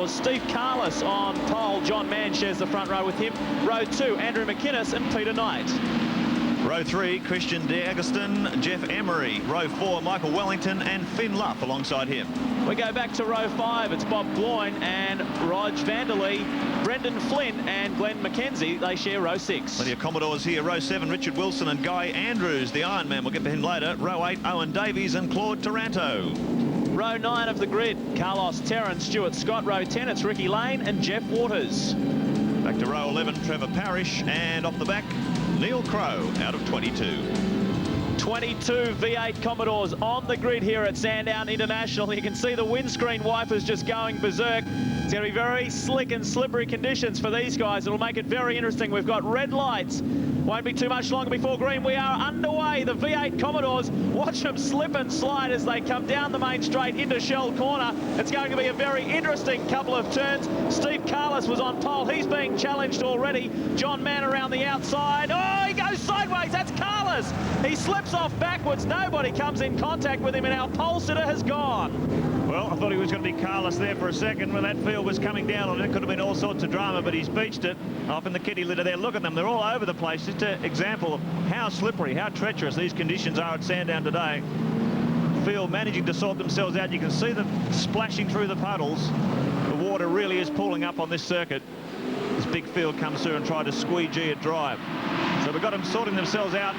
Steve Carless on pole. John Mann shares the front row with him. Row 2, Andrew McInnes and Peter Knight. Row 3, Christian D'Agustin, Jeff Emery. Row 4, Michael Wellington and Finn Luff alongside him. We go back to row 5. It's Bob Gloin and Rog Vanderlee, Brendan Flynn and Glenn McKenzie. They share row 6. Plenty of Commodores here. Row 7, Richard Wilson and Guy Andrews, the Ironman. We'll get to him later. Row 8, Owen Davies and Claude Taranto. Row 9 of the grid, Carlos Terran, Stuart Scott. Row 10, it's Ricky Lane and Jeff Waters. Back to row 11, Trevor Parrish, and off the back, Neil Crowe out of 22. 22 V8 Commodores on the grid here at Sandown International. You can see the windscreen wipers just going berserk. It's going to be very slick and slippery conditions for these guys. It'll make it very interesting. We've got red lights. Won't be too much longer before green. We are underway. The V8 Commodores, watch them slip and slide as they come down the main straight into Shell Corner. It's going to be a very interesting couple of turns. Steve Carless was on pole. He's being challenged already. John Mann around the outside. Oh, he goes sideways. That's Carless. He slips off backwards. Nobody comes in contact with him, and our pole sitter has gone. Well, I thought he was going to be Carless there for a second when that field was coming down, and it could have been all sorts of drama, but he's beached it off in the kitty litter there. Look at them. They're all over the place. Just an example of how slippery, how treacherous these conditions are at Sandown today. Field managing to sort themselves out. You can see them splashing through the puddles. The water really is pooling up on this circuit. This big field comes through and try to squeegee it dry. So we've got them sorting themselves out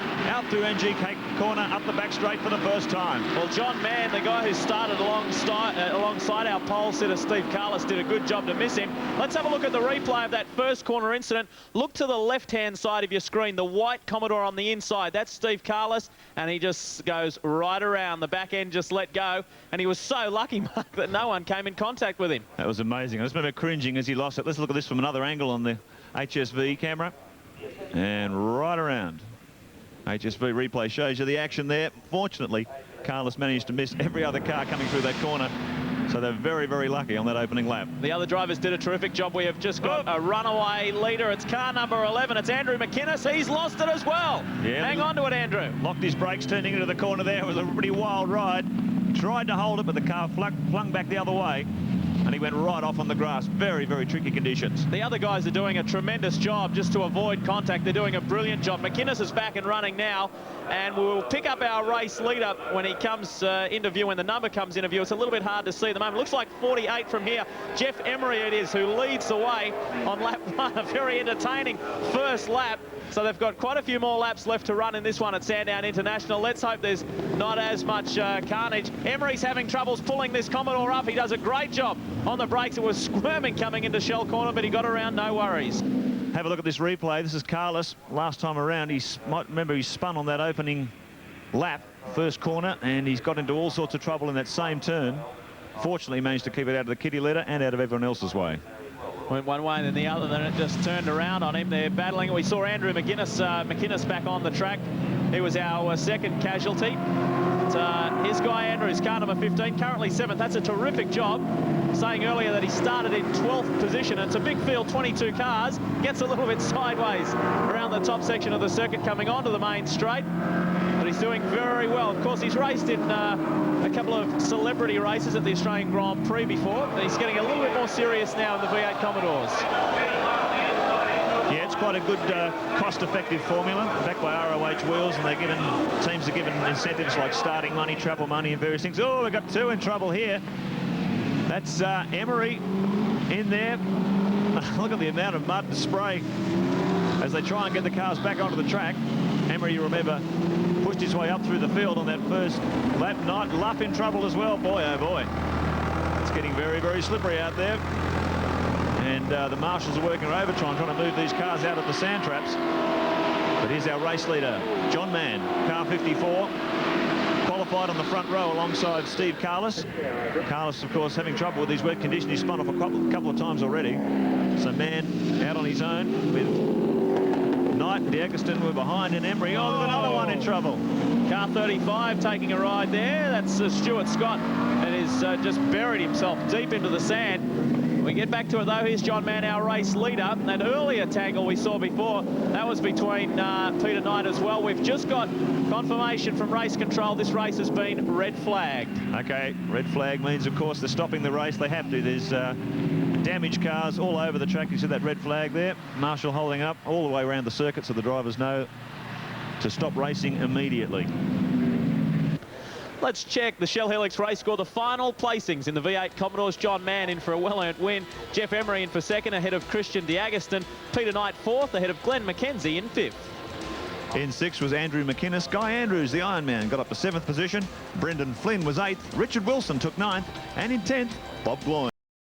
through NGK corner, up the back straight for the first time. Well, John Mann, the guy who started alongside our pole sitter, Steve Carless, did a good job to miss him. Let's have a look at the replay of that first corner incident. Look to the left-hand side of your screen, the white Commodore on the inside. That's Steve Carless, and he just goes right around. The back end just let go, and he was so lucky, Mark, that no one came in contact with him. That was amazing. I just remember cringing as he lost it. Let's look at this from another angle on the HSV camera. And right around. HSV replay shows you the action there. Fortunately, Carless managed to miss every other car coming through that corner. So they're very, very lucky on that opening lap. The other drivers did a terrific job. We have just got a runaway leader. It's car number 11. It's Andrew McInnes. He's lost it as well. Yeah, hang on to it, Andrew. Locked his brakes turning into the corner there. It was a pretty wild ride. Tried to hold it, but the car flung back the other way. And he went right off on the grass. Very, very tricky conditions. The other guys are doing a tremendous job just to avoid contact. They're doing a brilliant job. McInnes is back and running now, and we'll pick up our race leader when he comes into view, when the number comes into view. It's a little bit hard to see at the moment. Looks like 48 from here. Jeff Emery it is who leads the way on lap 1. A very entertaining first lap. So they've got quite a few more laps left to run in this one at Sandown International. Let's hope there's not as much carnage. Emery's having troubles pulling this Commodore up. He does a great job on the brakes. It was squirming coming into Shell Corner, but he got around, no worries. Have a look at this replay. This is Carless. Last time around, might remember he spun on that opening lap, first corner, and he's got into all sorts of trouble in that same turn. Fortunately, he managed to keep it out of the kitty litter and out of everyone else's way. Went one way and then the other, then it just turned around on him. They're battling. We saw Andrew McInnes back on the track. He was our second casualty. His guy Andrews, car number 15, currently 7th. That's a terrific job. Saying earlier that he started in 12th position. It's a big field, 22 cars. Gets a little bit sideways around the top section of the circuit coming onto the main straight. But he's doing very well. Of course, he's raced in a couple of celebrity races at the Australian Grand Prix before. He's getting a little bit more serious now in the V8 Commodores. Yeah, it's quite a good cost-effective formula, backed by ROH wheels, and teams are given incentives like starting money, travel money, and various things. Oh, we've got 2 in trouble here. That's Emery in there. Look at the amount of mud and spray as they try and get the cars back onto the track. Emery, you remember, pushed his way up through the field on that first lap. Night Luff in trouble as well. Boy, oh boy. It's getting very, very slippery out there. And the marshals are working overtime, trying to move these cars out of the sand traps. But here's our race leader, John Mann, car 54. Qualified on the front row alongside Steve Carless. Carless, of course, having trouble with these wet conditions. He's spun off a couple of times already. So Mann out on his own with Knight and D'Agustin were behind, and Emery. Oh, there's another one in trouble. Car 35 taking a ride there. That's Stuart Scott, and he's just buried himself deep into the sand. We get back to it though. Here's John Mann, our race leader. That earlier tangle we saw before, that was between Peter Knight as well. We've just got confirmation from race control. This race has been red flagged. Okay, red flag means, of course, they're stopping the race. They have to. There's Damaged cars all over the track. You see that red flag there. Marshall holding up all the way around the circuit so the drivers know to stop racing immediately. Let's check the Shell Helix race score. The final placings in the V8 Commodores. John Mann in for a well-earned win. Jeff Emery in for second, ahead of Christian D'Agustin. Peter Knight fourth, ahead of Glenn McKenzie in fifth. In sixth was Andrew McInnes. Guy Andrews, the Ironman, got up to seventh position. Brendan Flynn was eighth. Richard Wilson took ninth. And in 10th, Bob Gloin.